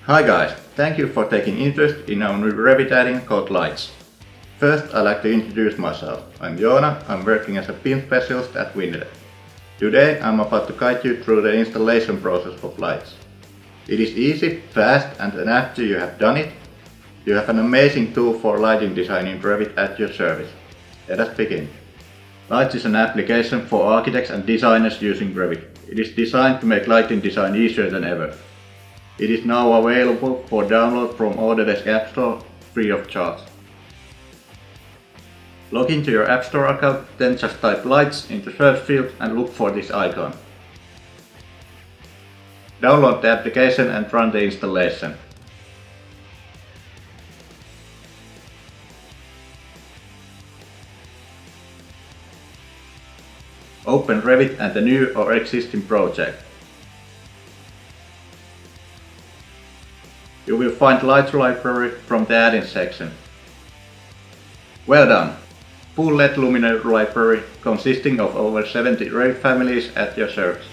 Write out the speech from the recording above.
Hi guys, thank you for taking interest in our new Revit add-in called Lights. First, I'd like to introduce myself. I'm Joona, I'm working as a BIM specialist at Winled. Today I'm about to guide you through the installation process of Lights. It is easy, fast, and then after you have done it, you have an amazing tool for lighting design in Revit at your service. Let us begin. Lights is an application for architects and designers using Revit. It is designed to make lighting design easier than ever. It is now available for download from Autodesk App Store free of charge. Log into your App Store account, then just type Lights in the search field and look for this icon. Download the application and run the installation. Open Revit and a new or existing project. You will find Lights library from the add-in section. Well done! Full LED luminaire library consisting of over 70 Revit families at your service.